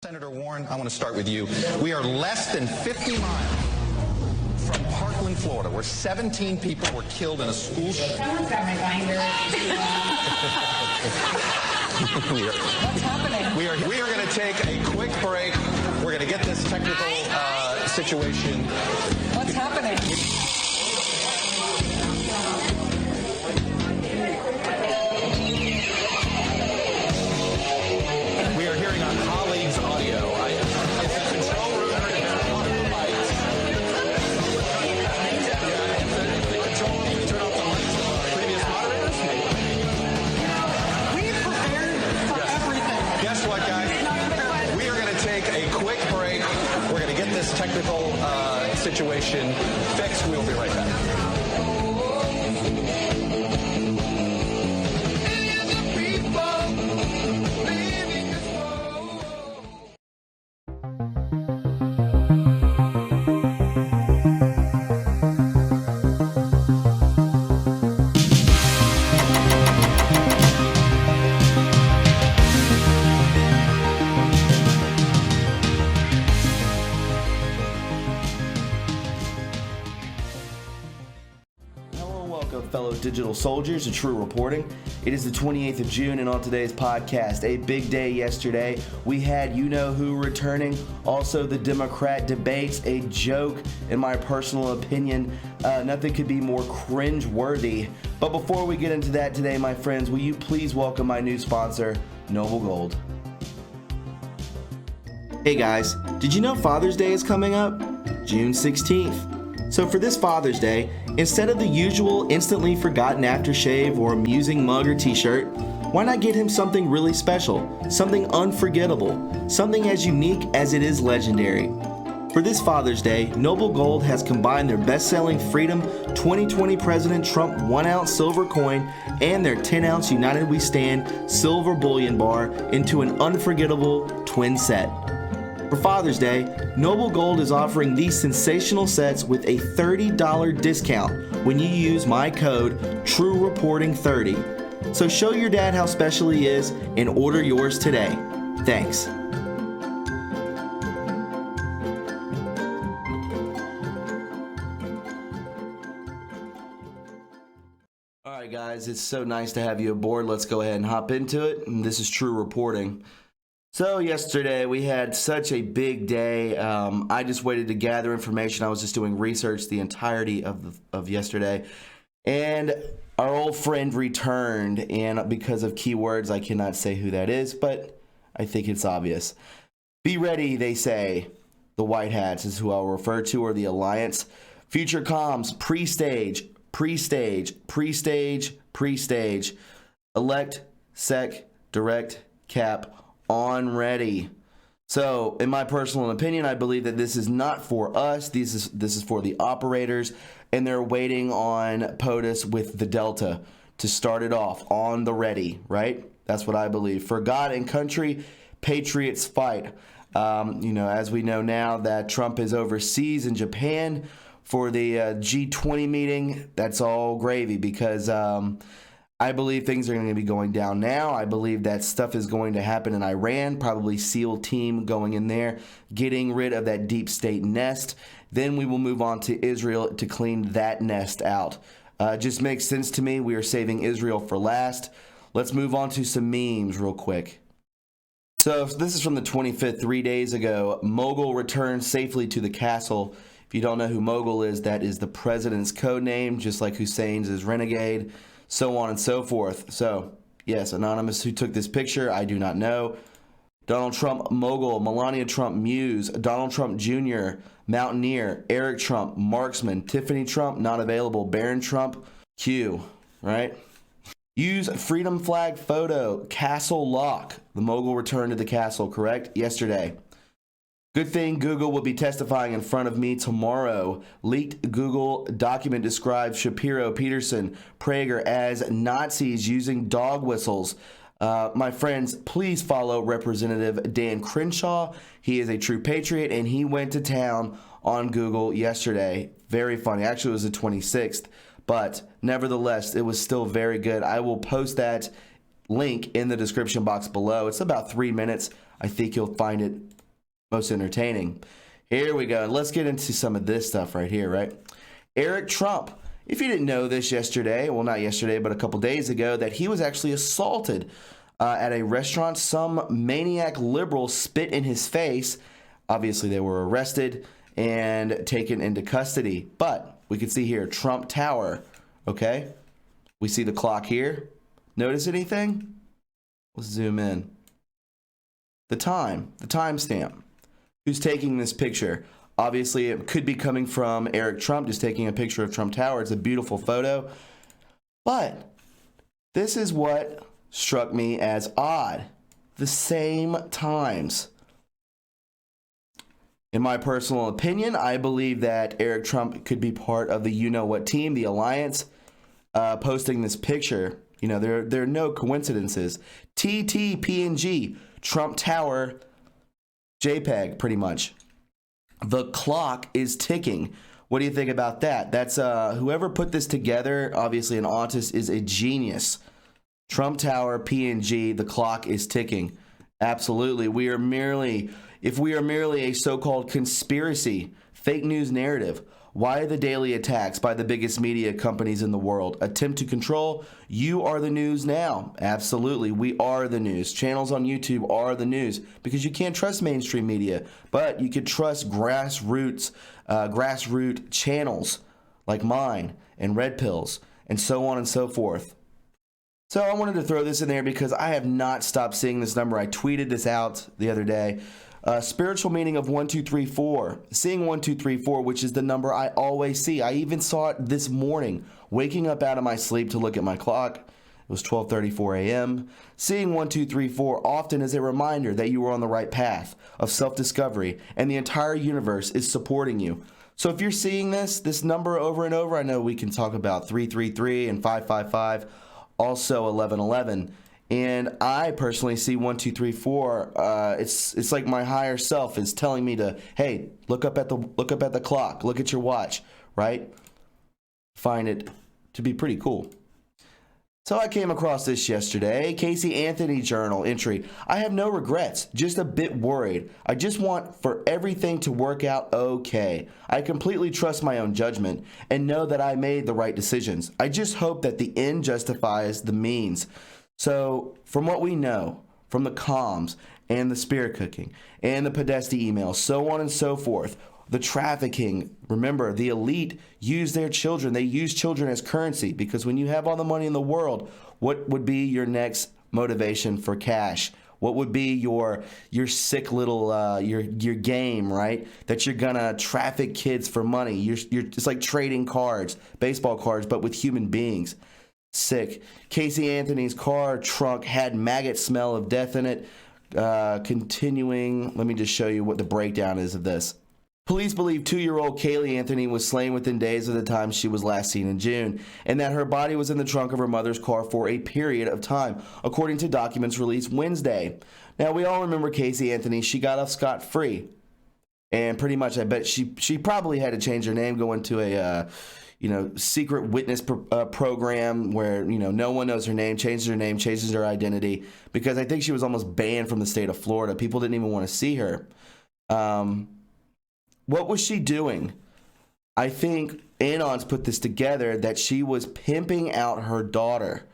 Senator Warren, I want to start with you. We are less than 50 miles from Parkland, Florida, where 17 people were killed in a school shooting. Someone's got my binder. What's happening? We are going to take a quick break. We're going to get this technical situation. What's happening? We are hearing our colleagues' audio. It's the control room. There's a lot of lights. Control, you can turn off the lights of previous moderators. We prepared for everything. Guess what, guys? We are going to take a quick break. We're going to get this technical situation fixed. We'll be right back. Fellow digital soldiers, to True Reporting. It is the 28th of June, and on today's podcast, a big day yesterday. We had you-know-who returning, also the Democrat debates, a joke, in my personal opinion. Nothing could be more cringe-worthy. But before we get into that today, my friends, will you please welcome my new sponsor, Noble Gold. Hey guys, did you know Father's Day is coming up? June 16th. So for this Father's Day, instead of the usual instantly forgotten aftershave or amusing mug or t-shirt, why not get him something really special, something unforgettable, something as unique as it is legendary? For this Father's Day, Noble Gold has combined their best-selling Freedom 2020 President Trump 1-ounce silver coin and their 10-ounce United We Stand silver bullion bar into an unforgettable twin set. For Father's Day, Noble Gold is offering these sensational sets with a $30 discount when you use my code TRUreporting30. So show your dad how special he is and order yours today. Thanks. All right, guys, it's so nice to have you aboard. Let's go ahead and hop into it. And this is True Reporting. So yesterday we had such a big day. I just waited to gather information. I was just doing research the entirety of yesterday, and our old friend returned. And because of keywords, I cannot say who that is, but I think it's obvious. Be ready, they say. The White Hats is who I'll refer to, or the Alliance. Future comms, pre-stage, pre-stage, pre-stage, pre-stage. Elect, sec, direct, cap. On ready. So, in my personal opinion, I believe that this is not for us. This is for the operators, and they're waiting on POTUS with the Delta to start it off on the ready, right? That's what I believe. For God and country, patriots fight. As we know now that Trump is overseas in Japan for the G20 meeting, that's all gravy because I believe things are going to be going down now. I believe that stuff is going to happen in Iran, probably SEAL team going in there, getting rid of that deep state nest. Then we will move on to Israel to clean that nest out. Just makes sense to me. We are saving Israel for last. Let's move on to some memes real quick. So this is from the 25th, 3 days ago. Mogul returned safely to the castle. If you don't know who Mogul is, that is the president's code name, just like Hussein's is Renegade. So on and so forth. So, yes, anonymous who took this picture, I do not know. Donald Trump mogul, Melania Trump muse, Donald Trump Jr., mountaineer, Eric Trump, marksman, Tiffany Trump, not available, Barron Trump, Q, right? Use freedom flag photo, castle lock. The mogul returned to the castle, correct? Yesterday. Good thing Google will be testifying in front of me tomorrow. Leaked Google document describes Shapiro, Peterson, Prager as Nazis using dog whistles. My friends, please follow Representative Dan Crenshaw. He is a true patriot, and he went to town on Google yesterday. Very funny. Actually, it was the 26th, but nevertheless, it was still very good. I will post that link in the description box below. It's about 3 minutes. I think you'll find it most entertaining. Here we go. Let's get into some of this stuff right here, right? Eric Trump. If you didn't know this yesterday, well, not yesterday, but a couple days ago, that he was actually assaulted at a restaurant. Some maniac liberal spit in his face. Obviously, they were arrested and taken into custody. But we can see here, Trump Tower, okay? We see the clock here. Notice anything? Let's zoom in. The timestamp. Who's taking this picture? Obviously, it could be coming from Eric Trump, just taking a picture of Trump Tower. It's a beautiful photo. But this is what struck me as odd. The same times. In my personal opinion, I believe that Eric Trump could be part of the you-know-what team, the alliance, posting this picture. You know, there are no coincidences. TTPNG, Trump Tower, JPEG, pretty much. The clock is ticking. What do you think about that? That's whoever put this together, obviously an autist, is a genius. Trump Tower, PNG, the clock is ticking. Absolutely. If we are merely a so-called conspiracy, fake news narrative, why the daily attacks by the biggest media companies in the world? Attempt to control. You are the news now. Absolutely. We are the news. Channels on YouTube are the news because you can't trust mainstream media, but you could trust grassroots channels like mine and Red Pills and so on and so forth. So I wanted to throw this in there because I have not stopped seeing this number. I tweeted this out the other day. Spiritual meaning of 1234. Seeing 1234, which is the number I always see. I even saw it this morning, waking up out of my sleep to look at my clock. It was 12:34 a.m. Seeing 1234 often is a reminder that you are on the right path of self-discovery and the entire universe is supporting you. So if you're seeing this number over and over, I know we can talk about 333 and 555, also 1111. And I personally see 1234. It's like my higher self is telling me to, hey, look up at the clock, look at your watch, right? Find it to be pretty cool. So I came across this yesterday. Casey Anthony journal entry. I have no regrets, just a bit worried. I just want for everything to work out okay. I completely trust my own judgment and know that I made the right decisions. I just hope that the end justifies the means. So from what we know, from the comms and the spirit cooking and the Podesta emails, so on and so forth, the trafficking, remember, the elite use their children. They use children as currency because when you have all the money in the world, what would be your next motivation for cash? What would be your sick little your game, right? That you're gonna traffic kids for money. It's like trading cards, baseball cards, but with human beings. Sick. Casey Anthony's car trunk had maggot smell of death in it. Continuing, let me just show you what the breakdown is of this. Police believe 2-year-old Kaylee Anthony was slain within days of the time she was last seen in June, and that her body was in the trunk of her mother's car for a period of time, according to documents released Wednesday. Now, we all remember Casey Anthony. She got off scot-free, and pretty much I bet she probably had to change her name, go into a secret witness program where, no one knows her name, changes her name, changes her identity, because I think she was almost banned from the state of Florida. People didn't even want to see her. What was she doing? I think Anons put this together that she was pimping out her daughter.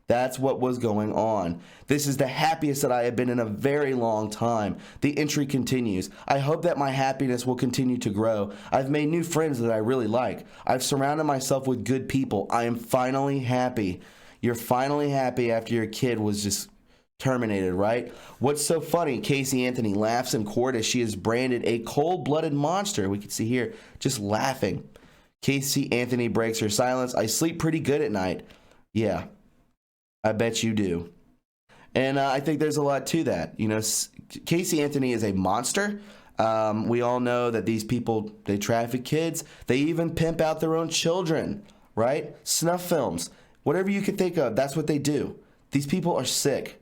That's what was going on. This is the happiest that I have been in a very long time. The entry continues. I hope that my happiness will continue to grow. I've made new friends that I really like. I've surrounded myself with good people. I am finally happy. You're finally happy after your kid was just terminated, right? What's so funny? Casey Anthony laughs in court as she is branded a cold-blooded monster. We can see here just laughing. Casey Anthony breaks her silence. I sleep pretty good at night. Yeah. I bet you do. And I think there's a lot to that. Casey Anthony is a monster. We all know that these people, they traffic kids. They even pimp out their own children, right? Snuff films. Whatever you could think of, that's what they do. These people are sick.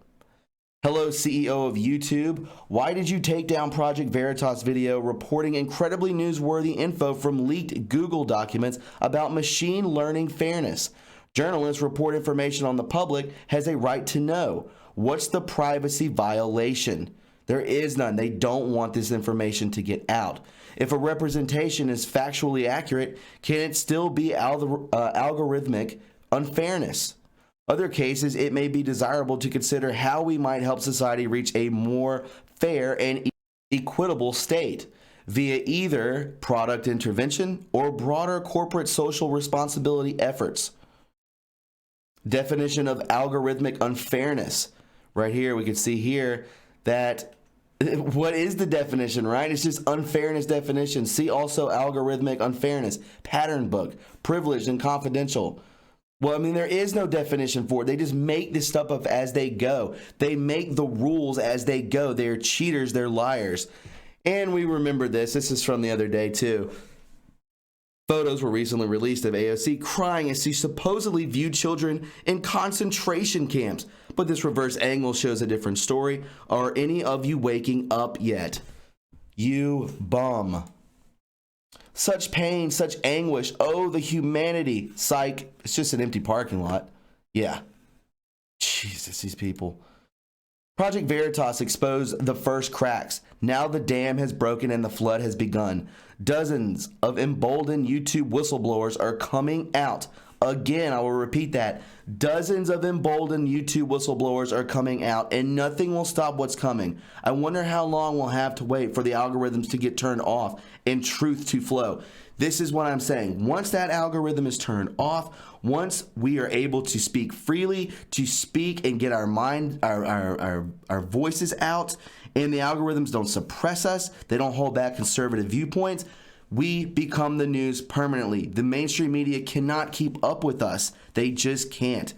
Hello, CEO of YouTube. Why did you take down Project Veritas video reporting incredibly newsworthy info from leaked Google documents about machine learning fairness? Journalists report information on the public has a right to know. What's the privacy violation? There is none. They don't want this information to get out. If a representation is factually accurate, can it still be algorithmic unfairness? Other cases, it may be desirable to consider how we might help society reach a more fair and equitable state via either product intervention or broader corporate social responsibility efforts. Definition of algorithmic unfairness. Right here, we can see here that what is the definition, right? It's just unfairness definition. See also algorithmic unfairness, pattern book, privileged and confidential. Well, I mean, there is no definition for it. They just make this stuff up as they go. They make the rules as they go. They're cheaters. They're liars. And we remember this. This is from the other day, too. Photos were recently released of AOC crying as she supposedly viewed children in concentration camps. But this reverse angle shows a different story. Are any of you waking up yet? You bum. Such pain, such anguish. Oh, the humanity. Psych. It's just an empty parking lot. Yeah. Jesus, these people. Project Veritas exposed the first cracks. Now the dam has broken and the flood has begun. Dozens of emboldened YouTube whistleblowers are coming out. Again, I will repeat that. Dozens of emboldened YouTube whistleblowers are coming out, and nothing will stop what's coming. I wonder how long we'll have to wait for the algorithms to get turned off and truth to flow. This is what I'm saying. Once that algorithm is turned off, once we are able to speak freely, to speak and get our mind, our voices out, and the algorithms don't suppress us, they don't hold back conservative viewpoints, we become the news permanently. The mainstream media cannot keep up with us. They just can't.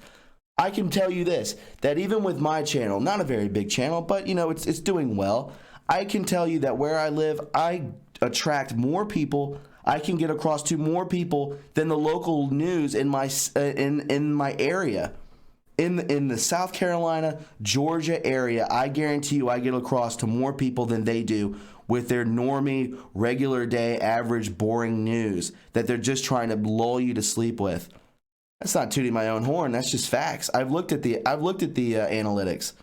I can tell you this, that even with my channel, not a very big channel, but you know, it's doing well. I can tell you that where I live, I attract more people. I can get across to more people than the local news in my area. In the South Carolina, Georgia area, I guarantee you I get across to more people than they do with their normie, regular day, average, boring news that they're just trying to lull you to sleep with. That's not tooting my own horn. That's just facts. I've looked at the analytics.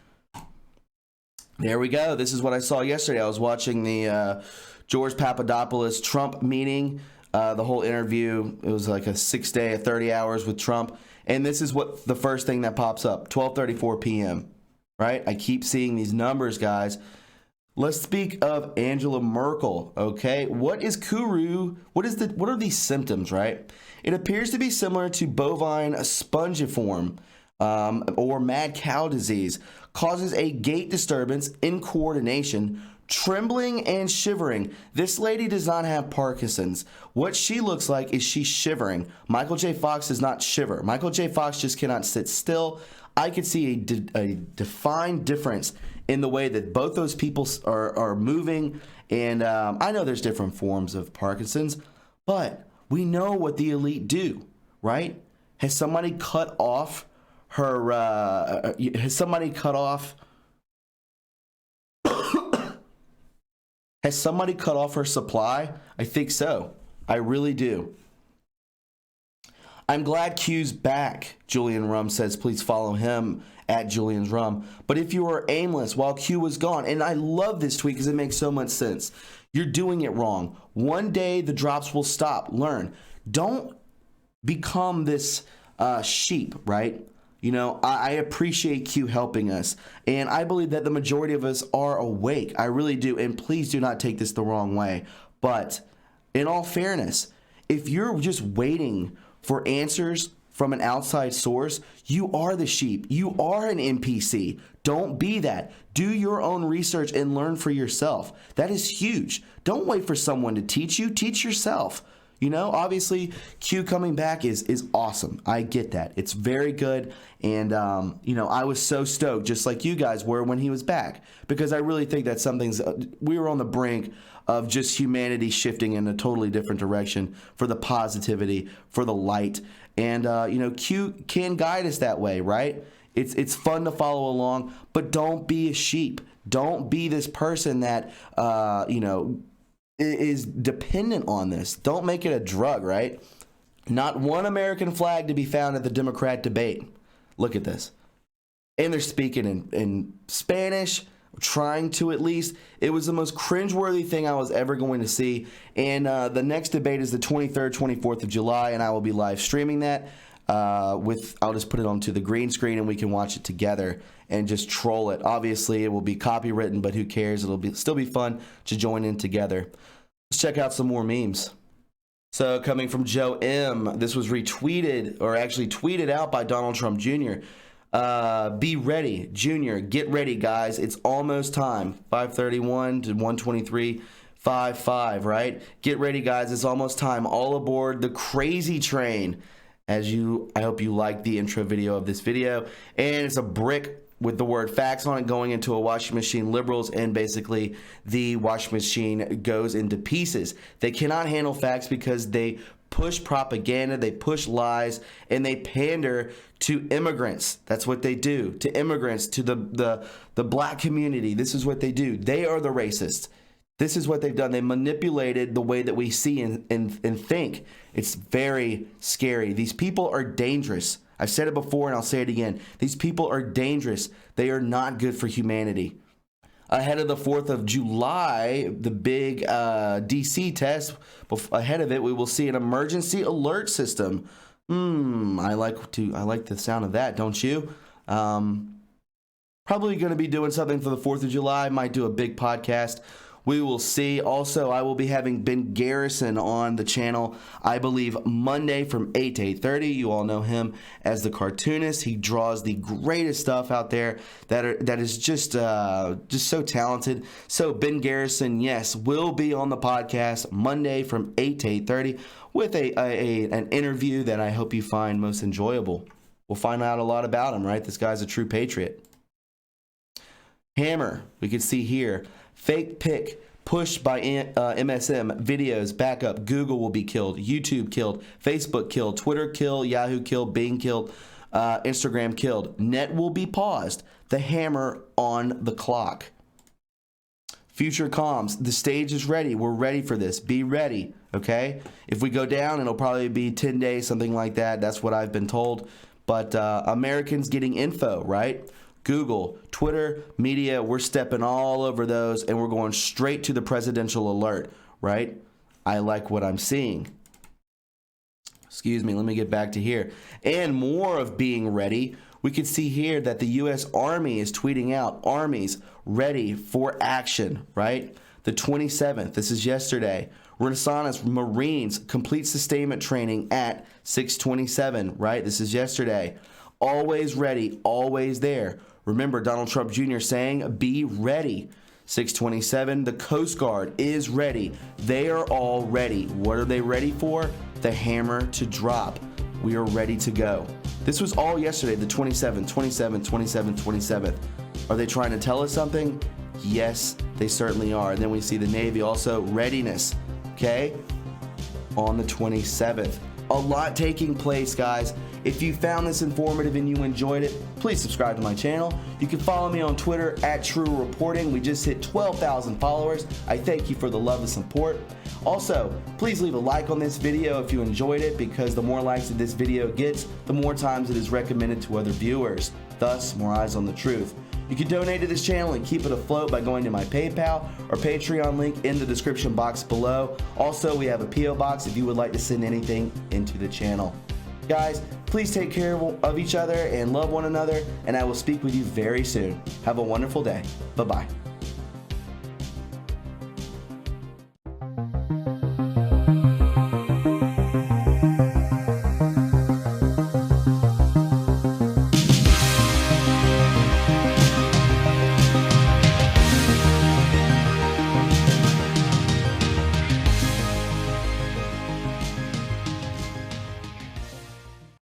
There we go. This is what I saw yesterday. I was watching the George Papadopoulos Trump meeting, the whole interview. It was like a 6-day, 30 hours with Trump. And this is what the first thing that pops up, 12:34 p.m., right? I keep seeing these numbers, guys. Let's speak of Angela Merkel, okay? What is Kuru? What are these symptoms, right? It appears to be similar to bovine spongiform or mad cow disease. Causes a gait disturbance, incoordination, trembling and shivering. This lady does not have Parkinson's. What she looks like is she's shivering. Michael J. Fox does not shiver. Michael J. Fox just cannot sit still. I could see a defined difference in the way that both those people are moving. And I know there's different forms of Parkinson's, but we know what the elite do, right? Has somebody cut off her, has somebody cut off her supply? I think so. I really do. I'm glad Q's back, Julian Rum says. Please follow him at Julian's Rum. But if you are aimless while Q was gone, and I love this tweet because it makes so much sense, you're doing it wrong. One day the drops will stop. Learn. Don't become this sheep, right? You know, I appreciate Q helping us, and I believe that the majority of us are awake. I really do, and please do not take this the wrong way. But in all fairness, if you're just waiting for answers from an outside source, you are the sheep. You are an NPC. Don't be that. Do your own research and learn for yourself. That is huge. Don't wait for someone to teach you. Teach yourself. You know, obviously, Q coming back is awesome. I get that. It's very good. And, you know, I was so stoked, just like you guys were when he was back, because I really think that we were on the brink of just humanity shifting in a totally different direction for the positivity, for the light. And, you know, Q can guide us that way, right? It's fun to follow along, but don't be a sheep. Don't be this person that, you know, is dependent on this. Don't make it a drug, right? Not one American flag to be found at the Democrat debate. Look at this. And they're speaking in Spanish, trying to at least. It was the most cringeworthy thing I was ever going to see. And the next debate is the 23rd, 24th of July, and I will be live streaming that. I'll just put it onto the green screen and we can watch it together and just troll it. Obviously, it will be copywritten, but who cares? It'll still be fun to join in together. Let's check out some more memes. So coming from Joe M, this was retweeted or actually tweeted out by Donald Trump Jr. Be ready, Junior. Get ready, guys. It's almost time. 5:31 to 1:23:55, right? Get ready, guys. It's almost time. All aboard the crazy train. I hope you like the intro video of this video. And it's a brick with the word facts on it going into a washing machine, liberals, and basically the washing machine goes into pieces. They cannot handle facts because they push propaganda, they push lies, and they pander to immigrants. That's what they do. To immigrants, to the black community. This is what they do. They are the racists. This is what they've done. They manipulated the way that we see and think. It's very scary. These people are dangerous. I've said it before and I'll say it again. These people are dangerous. They are not good for humanity. Ahead of the 4th of July, the big DC test, ahead of it, we will see an emergency alert system. I like the sound of that, don't you? Probably going to be doing something for the 4th of July. Might do a big podcast. We will see. Also, I will be having Ben Garrison on the channel, I believe, Monday from 8 to 8:30. You all know him as the cartoonist. He draws the greatest stuff out there that is just so talented. So Ben Garrison, yes, will be on the podcast Monday from 8 to 8:30 with an interview that I hope you find most enjoyable. We'll find out a lot about him, right? This guy's a true patriot. Hammer, we can see here. Fake pic pushed by MSM. Videos back up. Google will be killed. YouTube killed. Facebook killed. Twitter killed. Yahoo killed. Bing killed. Instagram killed. Net will be paused. The hammer on the clock. Future comms. The stage is ready. We're ready for this. Be ready. Okay? If we go down, it'll probably be 10 days, something like that. That's what I've been told. But Americans getting info, right? Google, Twitter, media, we're stepping all over those and we're going straight to the presidential alert, right? I like what I'm seeing. Excuse me, let me get back to here. And more of being ready. We can see here that the U.S. Army is tweeting out, armies ready for action, right? The 27th, this is yesterday. Renaissance Marines complete sustainment training at 6:27, right? This is yesterday. Always ready, always there. Remember Donald Trump Jr. saying, be ready. 6:27, the Coast Guard is ready. They are all ready. What are they ready for? The hammer to drop. We are ready to go. This was all yesterday, the 27th, 27th, 27th, 27th. Are they trying to tell us something? Yes, they certainly are. And then we see the Navy also, readiness, okay? On the 27th. A lot taking place, guys. If you found this informative and you enjoyed it, please subscribe to my channel. You can follow me on Twitter at TRUreporting. We just hit 12,000 followers. I thank you for the love and support. Also, please leave a like on this video if you enjoyed it, because the more likes that this video gets, the more times it is recommended to other viewers. Thus, more eyes on the truth. You can donate to this channel and keep it afloat by going to my PayPal or Patreon link in the description box below. Also, we have a P.O. box if you would like to send anything into the channel. Guys, please take care of each other and love one another, and I will speak with you very soon. Have a wonderful day. Bye-bye.